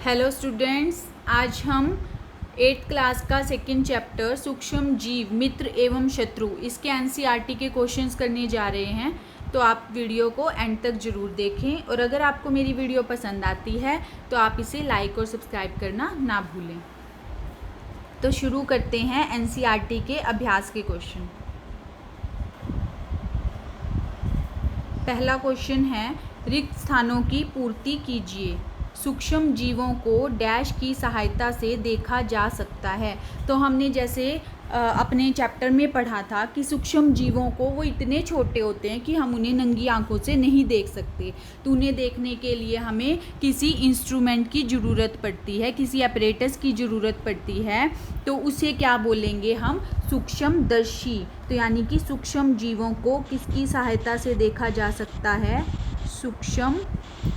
Hello students, आज हम 8th class का सेकंड चैप्टर सूक्ष्म जीव मित्र एवं शत्रु इसके एनसीईआरटी के क्वेश्चंस करने जा रहे हैं। तो आप वीडियो को एंड तक ज़रूर देखें और अगर आपको मेरी वीडियो पसंद आती है तो आप इसे लाइक और सब्सक्राइब करना ना भूलें। तो शुरू करते हैं एनसीईआरटी के अभ्यास के क्वेश्चन। पहला क्वेश्चन है, रिक्त स्थानों की पूर्ति कीजिए। सूक्ष्म जीवों को डैश की सहायता से देखा जा सकता है। तो हमने जैसे अपने चैप्टर में पढ़ा था कि सूक्ष्म जीवों को वो इतने छोटे होते हैं कि हम उन्हें नंगी आंखों से नहीं देख सकते। तो उन्हें देखने के लिए हमें किसी इंस्ट्रूमेंट की ज़रूरत पड़ती है, किसी अपरेटस की ज़रूरत पड़ती है। तो उसे क्या बोलेंगे हम? सूक्ष्मदर्शी। तो यानी कि सूक्ष्म जीवों को किसकी सहायता से देखा जा सकता है? सूक्ष्मदर्शी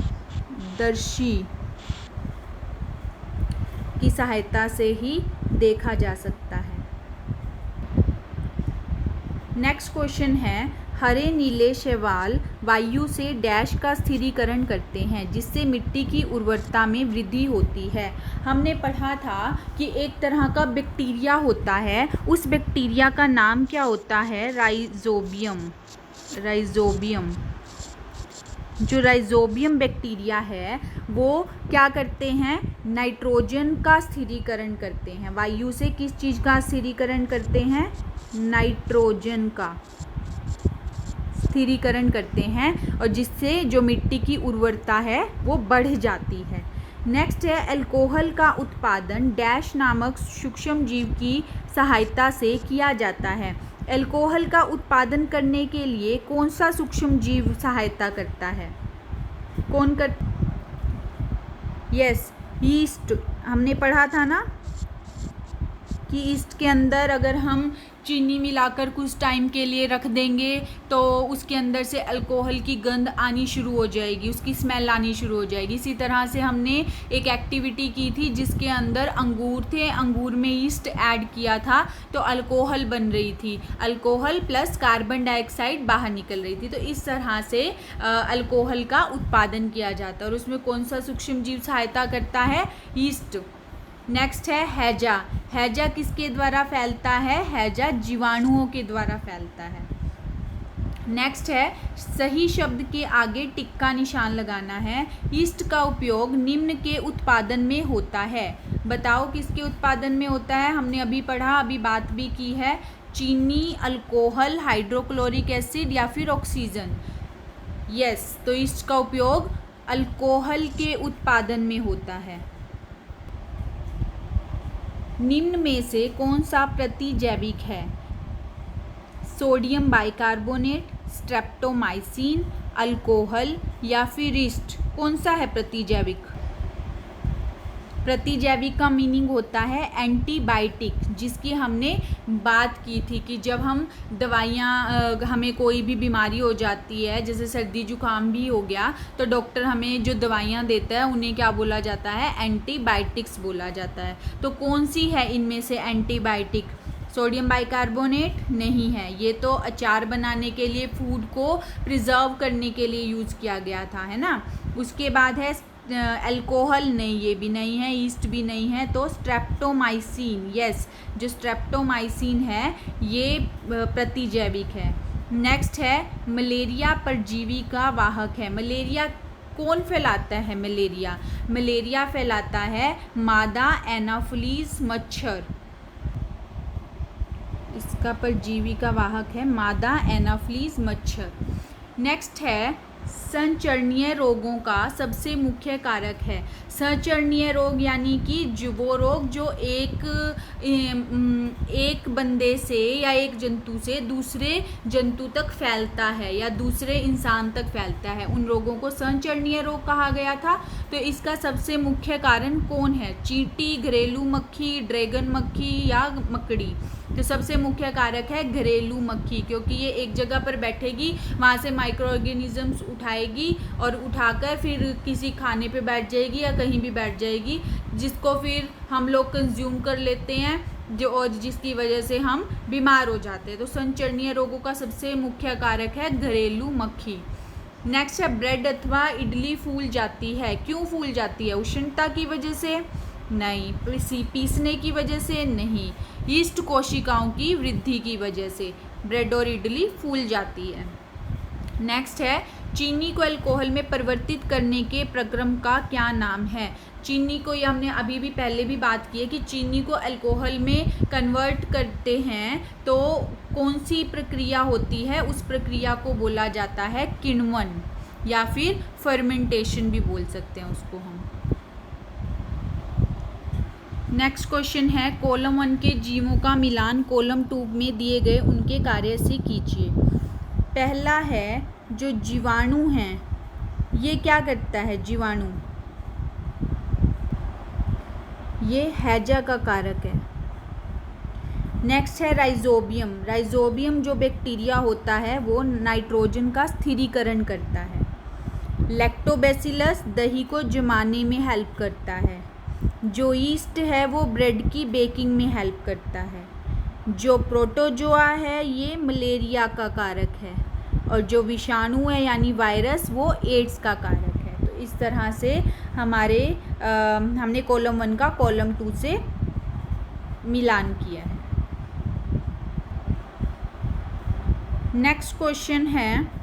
की सहायता से ही देखा जा सकता है। नेक्स्ट क्वेश्चन है, हरे नीले शैवाल वायु से डैश का स्थिरीकरण करते हैं जिससे मिट्टी की उर्वरता में वृद्धि होती है। हमने पढ़ा था कि एक तरह का बैक्टीरिया होता है, उस बैक्टीरिया का नाम क्या होता है? राइजोबियम। जो राइजोबियम बैक्टीरिया है वो क्या करते हैं? नाइट्रोजन का स्थिरीकरण करते हैं। वायु से किस चीज़ का स्थिरीकरण करते हैं? नाइट्रोजन का स्थिरीकरण करते हैं और जिससे जो मिट्टी की उर्वरता है वो बढ़ जाती है। नेक्स्ट है, अल्कोहल का उत्पादन डैश नामक सूक्ष्म जीव की सहायता से किया जाता है। अल्कोहल का उत्पादन करने के लिए कौन सा सूक्ष्म जीव सहायता करता है? कौन कर? Yes, yeast. हमने पढ़ा था ना कि ईस्ट के अंदर अगर हम चीनी मिलाकर कुछ टाइम के लिए रख देंगे तो उसके अंदर से अल्कोहल की गंध आनी शुरू हो जाएगी, उसकी स्मेल आनी शुरू हो जाएगी। इसी तरह से हमने एक एक्टिविटी की थी जिसके अंदर अंगूर थे, अंगूर में ईस्ट ऐड किया था तो अल्कोहल बन रही थी। अल्कोहल प्लस कार्बन डाइऑक्साइड बाहर निकल रही थी। तो इस तरह से अल्कोहल का उत्पादन किया जाता है और उसमें कौन सा सूक्ष्म जीव सहायता करता है? ईस्ट। नेक्स्ट है हैजा। हैजा किसके द्वारा फैलता है? हैजा जीवाणुओं के द्वारा फैलता है। नेक्स्ट है, सही शब्द के आगे टिक का निशान लगाना है। ईस्ट का उपयोग निम्न के उत्पादन में होता है। बताओ किसके उत्पादन में होता है? हमने अभी पढ़ा, अभी बात भी की है। चीनी, अल्कोहल, हाइड्रोक्लोरिक एसिड या फिर ऑक्सीजन। यस, तो ईस्ट का उपयोग अल्कोहल के उत्पादन में होता है। निम्न में से कौन सा प्रतिजैविक है? सोडियम बाइकार्बोनेट, स्ट्रेप्टोमाइसिन, अल्कोहल या फिर ईस्ट? कौन सा है प्रतिजैविक? प्रतिजैविक का मीनिंग होता है एंटीबायोटिक, जिसकी हमने बात की थी कि जब हम दवाइयाँ, हमें कोई भी बीमारी हो जाती है, जैसे सर्दी जुकाम भी हो गया, तो डॉक्टर हमें जो दवाइयाँ देता है उन्हें क्या बोला जाता है? एंटीबायोटिक्स बोला जाता है। तो कौन सी है इनमें से एंटीबायोटिक? सोडियम बाइकार्बोनेट नहीं है, ये तो अचार बनाने के लिए, फूड को प्रिजर्व करने के लिए यूज़ किया गया था, है ना। उसके बाद है अल्कोहल, नहीं, ये भी नहीं है, ईस्ट भी नहीं है। तो स्ट्रेप्टोमाइसिन, यस, जो स्ट्रेप्टोमाइसिन है ये प्रतिजैविक है। नेक्स्ट है, मलेरिया परजीवी का वाहक है। मलेरिया कौन फैलाता है? मलेरिया फैलाता है मादा एनाफिलीज मच्छर। इसका परजीवी का वाहक है मादा एनाफिलीज मच्छर। नेक्स्ट है, संचरणीय रोगों का सबसे मुख्य कारक है। संचरणीय रोग यानी कि वो रोग जो एक बंदे से या एक जंतु से दूसरे जंतु तक फैलता है या दूसरे इंसान तक फैलता है, उन रोगों को संचरणीय रोग कहा गया था। तो इसका सबसे मुख्य कारण कौन है? चींटी, घरेलू मक्खी, ड्रैगन मक्खी या मकड़ी? तो सबसे मुख्य कारक है घरेलू मक्खी, क्योंकि ये एक जगह पर बैठेगी, वहाँ से माइक्रो ऑर्गेनिजम्स उठाएगी और उठाकर फिर किसी खाने पे बैठ जाएगी या कहीं भी बैठ जाएगी, जिसको फिर हम लोग कंज्यूम कर लेते हैं, जो और जिसकी वजह से हम बीमार हो जाते हैं। तो संचरणीय रोगों का सबसे मुख्य कारक है घरेलू मक्खी। नेक्स्ट है ब्रेड अथवा इडली फूल जाती है, क्यों फूल जाती है? उष्णता की वजह से? नहीं। पीसने की वजह से? नहीं। यीस्ट कोशिकाओं की वृद्धि की वजह से ब्रेड और इडली फूल जाती है। नेक्स्ट है चीनी को अल्कोहल में परिवर्तित करने के प्रक्रम का क्या नाम है? चीनी को, ये हमने अभी भी पहले भी बात की है कि चीनी को अल्कोहल में कन्वर्ट करते हैं तो कौन सी प्रक्रिया होती है? उस प्रक्रिया को बोला जाता है किण्वन या फिर फर्मेंटेशन भी बोल सकते हैं उसको हम। नेक्स्ट क्वेश्चन है कॉलम 1 के जीवों का मिलान कॉलम 2 में दिए गए उनके कार्य से कीजिए। पहला है जो जीवाणु हैं, ये क्या करता है? जीवाणु ये हैजा का कारक है। नेक्स्ट है राइजोबियम। राइजोबियम जो बैक्टीरिया होता है वो नाइट्रोजन का स्थिरीकरण करता है। लैक्टोबैसिलस दही को जमाने में हेल्प करता है। जो ईस्ट है वो ब्रेड की बेकिंग में हेल्प करता है। जो प्रोटोजोआ है ये मलेरिया का कारक है। और जो विषाणु है यानी वायरस वो एड्स का कारक है। तो इस तरह से हमने कॉलम 1 का कॉलम 2 से मिलान किया है। नेक्स्ट क्वेश्चन है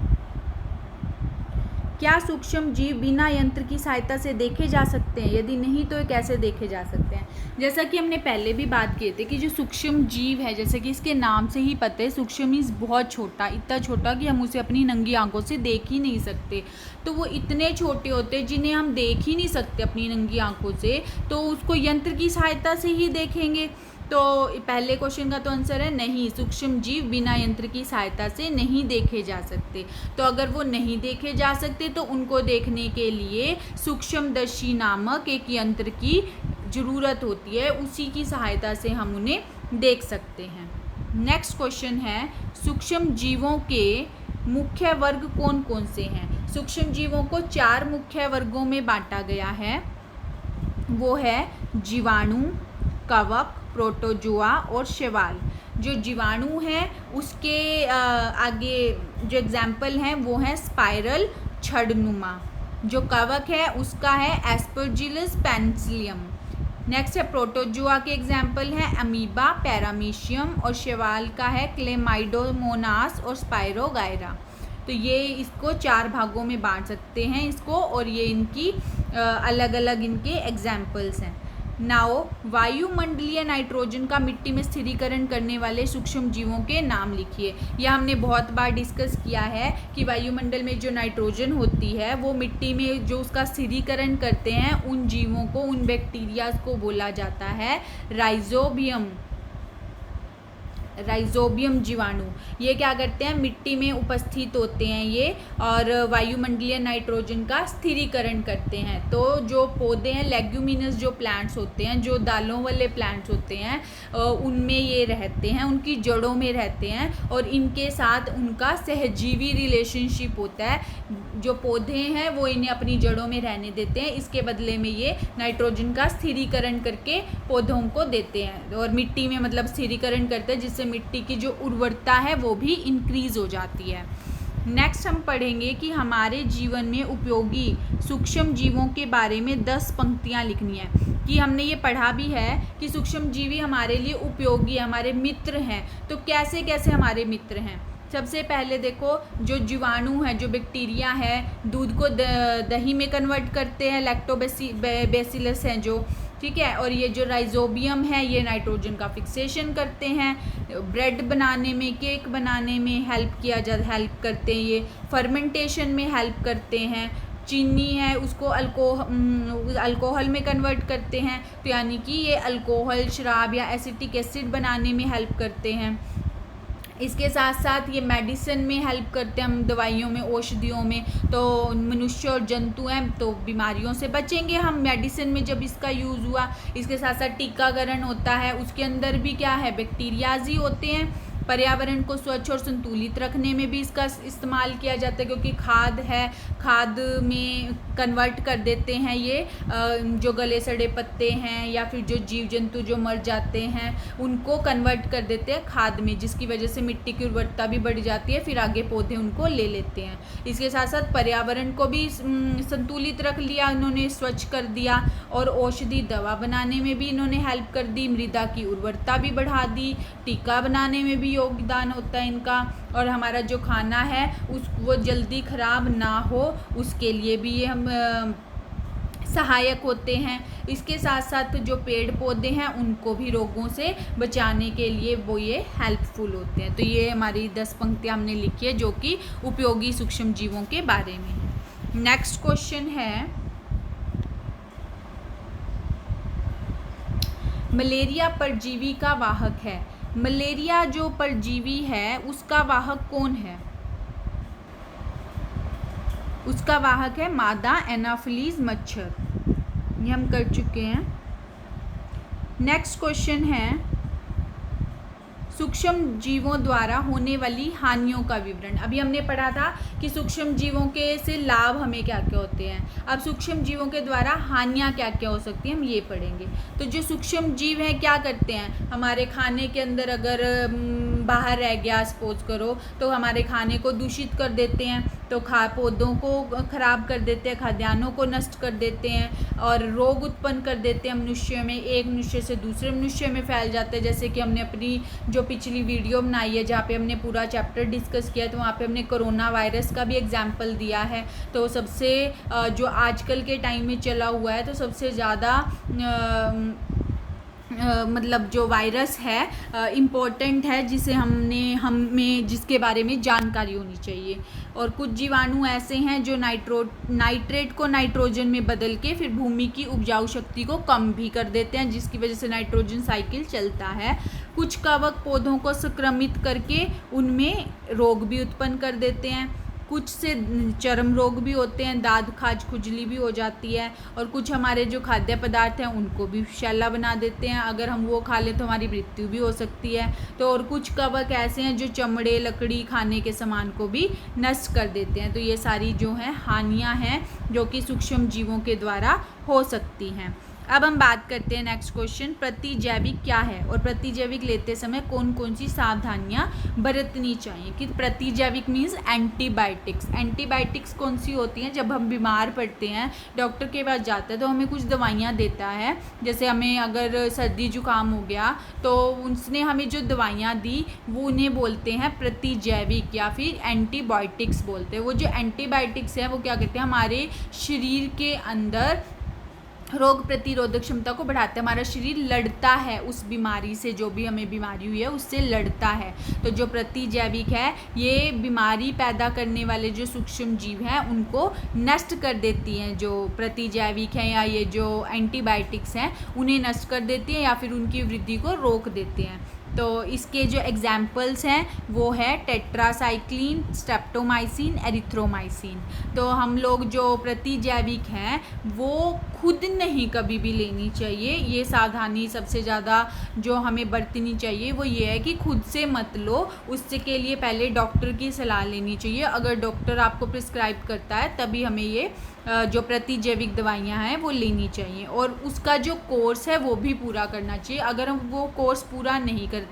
क्या सूक्ष्म जीव बिना यंत्र की सहायता से देखे जा सकते हैं? यदि नहीं तो ये कैसे देखे जा सकते हैं? जैसा कि हमने पहले भी बात किए थे कि जो सूक्ष्म जीव है, जैसे कि इसके नाम से ही पता है, सूक्ष्म मीन्स बहुत छोटा, इतना छोटा कि हम उसे अपनी नंगी आंखों से देख ही नहीं सकते। तो वो इतने छोटे होते हैं जिन्हें हम देख ही नहीं सकते अपनी नंगी आंखों से, तो उसको यंत्र की सहायता से ही देखेंगे। तो पहले क्वेश्चन का तो आंसर है नहीं, सूक्ष्म जीव बिना यंत्र की सहायता से नहीं देखे जा सकते। तो अगर वो नहीं देखे जा सकते तो उनको देखने के लिए सूक्ष्मदर्शी नामक एक यंत्र की ज़रूरत होती है, उसी की सहायता से हम उन्हें देख सकते हैं। नेक्स्ट क्वेश्चन है सूक्ष्म जीवों के मुख्य वर्ग कौन कौन से हैं? सूक्ष्म जीवों को 4 मुख्य वर्गों में बांटा गया है। वो है जीवाणु, कवक, प्रोटोजोआ और शैवाल। जो जीवाणु हैं उसके आगे जो एग्जाम्पल हैं वो हैं स्पाइरल, छड़नुमा। जो कवक है उसका है एस्परजिलस पेनिसिलियम। नेक्स्ट है प्रोटोजोआ के एग्जाम्पल हैं अमीबा, पैरामीशियम और शैवाल का है क्लेमाइडोमोनास और स्पाइरोगायरा। तो ये इसको 4 भागों में बांट सकते हैं इसको, और ये इनकी अलग अलग इनके एग्जाम्पल्स हैं। नाउ वायुमंडलीय नाइट्रोजन का मिट्टी में स्थिरीकरण करने वाले सूक्ष्म जीवों के नाम लिखिए। यह हमने बहुत बार डिस्कस किया है कि वायुमंडल में जो नाइट्रोजन होती है वो मिट्टी में जो उसका स्थिरीकरण करते हैं उन जीवों को, उन बैक्टीरिया को बोला जाता है राइजोबियम। राइजोबियम जीवाणु ये क्या करते हैं? मिट्टी में उपस्थित होते हैं ये, और वायुमंडलीय नाइट्रोजन का स्थिरीकरण करते हैं। तो जो पौधे हैं, लेग्यूमिनस जो प्लांट्स होते हैं, जो दालों वाले प्लांट्स होते हैं, उनमें ये रहते हैं, उनकी जड़ों में रहते हैं, और इनके साथ उनका सहजीवी रिलेशनशिप होता है। जो पौधे हैं वो इन्हें अपनी जड़ों में रहने देते हैं, इसके बदले में ये नाइट्रोजन का स्थिरीकरण करके पौधों को देते हैं, और मिट्टी में मतलब स्थिरीकरण करते हैं, जिससे मिट्टी की जो उर्वरता है वो भी इंक्रीज हो जाती है। नेक्स्ट हम पढ़ेंगे कि हमारे जीवन में उपयोगी सूक्ष्म जीवों के बारे में 10 पंक्तियां लिखनी है। कि हमने ये पढ़ा भी है कि सूक्ष्म जीवी हमारे लिए उपयोगी, हमारे मित्र हैं। तो कैसे कैसे हमारे मित्र हैं? सबसे पहले देखो, जो जीवाणु है, जो बैक्टीरिया है, दूध को दही में कन्वर्ट करते हैं, लैक्टोबैसिलस हैं जो, ठीक है। और ये जो राइजोबियम है ये नाइट्रोजन का फिक्सेशन करते हैं। ब्रेड बनाने में, केक बनाने में हेल्प करते हैं ये। फर्मेंटेशन में हेल्प करते हैं। चीनी है उसको अल्कोहल में कन्वर्ट करते हैं, तो यानी कि ये अल्कोहल, शराब या एसिटिक एसिड बनाने में हेल्प करते हैं। इसके साथ साथ ये मेडिसिन में हेल्प करते हैं, हम दवाइयों में, औषधियों में। तो मनुष्य और जंतु हैं तो बीमारियों से बचेंगे हम मेडिसिन में जब इसका यूज़ हुआ। इसके साथ साथ टीकाकरण होता है, उसके अंदर भी क्या है, बैक्टीरियाज ही होते हैं। पर्यावरण को स्वच्छ और संतुलित रखने में भी इसका इस्तेमाल किया जाता है, क्योंकि खाद है, खाद में कन्वर्ट कर देते हैं ये जो गले सड़े पत्ते हैं या फिर जो जीव जंतु जो मर जाते हैं उनको कन्वर्ट कर देते हैं खाद में, जिसकी वजह से मिट्टी की उर्वरता भी बढ़ जाती है, फिर आगे पौधे उनको ले लेते हैं। इसके साथ साथ पर्यावरण को भी संतुलित रख लिया इन्होंने, स्वच्छ कर दिया, और औषधि दवा बनाने में भी इन्होंने हेल्प कर दी, मृदा की उर्वरता भी बढ़ा दी, टीका बनाने में भी योगदान होता है इनका, और हमारा जो खाना है वो जल्दी ख़राब ना हो उसके लिए भी ये हम सहायक होते हैं। इसके साथ साथ जो पेड़ पौधे हैं उनको भी रोगों से बचाने के लिए वो ये हेल्पफुल होते हैं। तो ये हमारी 10 पंक्तियाँ हमने लिखी है जो कि उपयोगी सूक्ष्म जीवों के बारे में है। नेक्स्ट क्वेश्चन है, मलेरिया परजीवी का वाहक है। मलेरिया जो परजीवी है उसका वाहक कौन है? उसका वाहक है मादा एनाफिलीज मच्छर। ये हम कर चुके हैं। नेक्स्ट क्वेश्चन है, सूक्ष्म जीवों द्वारा होने वाली हानियों का विवरण। अभी हमने पढ़ा था कि सूक्ष्म जीवों के से लाभ हमें क्या क्या होते हैं। अब सूक्ष्म जीवों के द्वारा हानियाँ क्या क्या हो सकती हैं हम ये पढ़ेंगे। तो जो सूक्ष्म जीव हैं क्या करते हैं, हमारे खाने के अंदर अगर बाहर रह गया सपोज करो तो हमारे खाने को दूषित कर देते हैं, तो पौधों को खराब कर देते हैं, खाद्यान्नों को नष्ट कर देते हैं और रोग उत्पन्न कर देते हैं मनुष्य में, एक मनुष्य से दूसरे मनुष्य में फैल जाते हैं। जैसे कि हमने अपनी जो पिछली वीडियो बनाई है जहाँ पे हमने पूरा चैप्टर डिस्कस किया तो वहाँ पे हमने कोरोना वायरस का भी एग्जाम्पल दिया है। तो सबसे जो आजकल के टाइम में चला हुआ है तो सबसे ज़्यादा मतलब जो वायरस है इम्पोर्टेंट है, जिसे हमें जिसके बारे में जानकारी होनी चाहिए। और कुछ जीवाणु ऐसे हैं जो नाइट्रेट को नाइट्रोजन में बदल के फिर भूमि की उपजाऊ शक्ति को कम भी कर देते हैं, जिसकी वजह से नाइट्रोजन साइकिल चलता है। कुछ कवक पौधों को संक्रमित करके उनमें रोग भी उत्पन्न कर देते हैं। कुछ से चर्म रोग भी होते हैं, दाद खाज खुजली भी हो जाती है। और कुछ हमारे जो खाद्य पदार्थ हैं उनको भी विषैला बना देते हैं, अगर हम वो खा लें तो हमारी मृत्यु भी हो सकती है। तो और कुछ कवक ऐसे हैं जो चमड़े लकड़ी खाने के सामान को भी नष्ट कर देते हैं। तो ये सारी जो हैं हानियाँ हैं जो कि सूक्ष्म जीवों के द्वारा हो सकती हैं। अब हम बात करते हैं नेक्स्ट क्वेश्चन, प्रतिजैविक क्या है और प्रतिजैविक लेते समय कौन कौन सी सावधानियां बरतनी चाहिए। कि प्रतिजैविक मीन्स एंटीबायोटिक्स। एंटीबायोटिक्स कौन सी होती हैं, जब हम बीमार पड़ते हैं डॉक्टर के पास जाते हैं तो हमें कुछ दवाइयां देता है। जैसे हमें अगर सर्दी जुकाम हो गया तो उसने हमें जो दवाइयाँ दी वो उन्हें बोलते हैं प्रतिजैविक या फिर एंटीबायोटिक्स बोलते हैं। वो जो एंटीबायोटिक्स हैं वो क्या करते हैं, हमारे शरीर के अंदर रोग प्रतिरोधक क्षमता को बढ़ाते हैं। हमारा शरीर लड़ता है उस बीमारी से, जो भी हमें बीमारी हुई है उससे लड़ता है। तो जो प्रतिजैविक है ये बीमारी पैदा करने वाले जो सूक्ष्म जीव हैं उनको नष्ट कर देती हैं। जो प्रतिजैविक हैं या ये जो एंटीबायोटिक्स हैं उन्हें नष्ट कर देती हैं या फिर उनकी वृद्धि को रोक देते हैं। तो इसके जो एग्जाम्पल्स हैं वो है टेट्रासाइक्लिन, स्ट्रेप्टोमाइसिन, एरिथ्रोमाइसिन। तो हम लोग जो प्रतिजैविक हैं वो खुद नहीं कभी भी लेनी चाहिए। ये सावधानी सबसे ज़्यादा जो हमें बरतनी चाहिए वो ये है कि खुद से मत लो, उससे के लिए पहले डॉक्टर की सलाह लेनी चाहिए। अगर डॉक्टर आपको प्रिस्क्राइब करता है तभी हमें ये जो प्रतिजैविक दवाइयाँ हैं वो लेनी चाहिए और उसका जो कोर्स है वो भी पूरा करना चाहिए। अगर हम वो कोर्स पूरा नहीं करते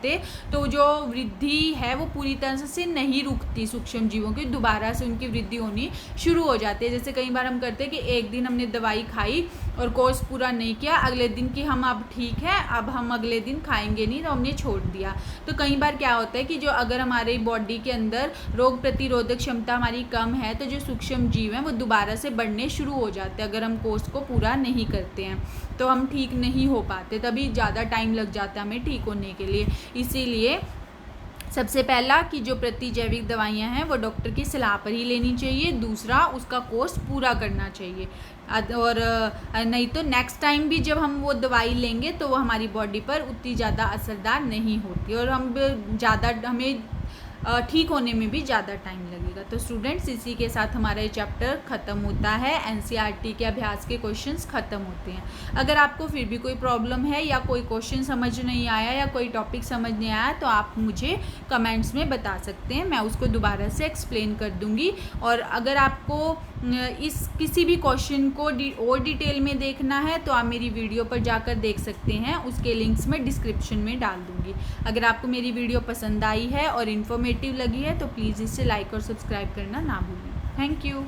तो जो वृद्धि है वो पूरी तरह से नहीं रुकती सूक्ष्म जीवों की, दोबारा से उनकी वृद्धि होनी शुरू हो जाती है। जैसे कई बार हम करते हैं कि एक दिन हमने दवाई खाई और कोर्स पूरा नहीं किया, अगले दिन कि हम अब ठीक है अब हम अगले दिन खाएंगे नहीं, तो हमने छोड़ दिया। तो कई बार क्या होता है कि जो अगर हमारे बॉडी के अंदर रोग प्रतिरोधक क्षमता हमारी कम है तो जो सूक्ष्म जीव हैं वो दोबारा से बढ़ने शुरू हो जाते हैं। अगर हम कोर्स को पूरा नहीं करते हैं तो हम ठीक नहीं हो पाते, तभी ज़्यादा टाइम लग जाता है हमें ठीक होने के लिए। इसीलिए सबसे पहला कि जो प्रतिजैविक दवाइयाँ हैं वो डॉक्टर की सलाह पर ही लेनी चाहिए। दूसरा उसका कोर्स पूरा करना चाहिए और नहीं तो नेक्स्ट टाइम भी जब हम वो दवाई लेंगे तो वो हमारी बॉडी पर उतनी ज़्यादा असरदार नहीं होती और हमें ठीक होने में भी ज़्यादा टाइम लगेगा। तो स्टूडेंट्स इसी के साथ हमारा ये चैप्टर ख़त्म होता है। एनसीईआरटी के अभ्यास के क्वेश्चंस ख़त्म होते हैं। अगर आपको फिर भी कोई प्रॉब्लम है या कोई क्वेश्चन समझ नहीं आया या कोई टॉपिक समझ नहीं आया तो आप मुझे कमेंट्स में बता सकते हैं, मैं उसको दोबारा से एक्सप्लेन कर दूँगी। और अगर आपको इस किसी भी क्वेश्चन को और डिटेल में देखना है तो आप मेरी वीडियो पर जाकर देख सकते हैं, उसके लिंक्स मैं डिस्क्रिप्शन में डाल दूँगी। अगर आपको मेरी वीडियो पसंद आई है और इन्फॉर्मेटिव लगी है तो प्लीज़ इसे लाइक और सब्सक्राइब करना ना भूलें। Thank you.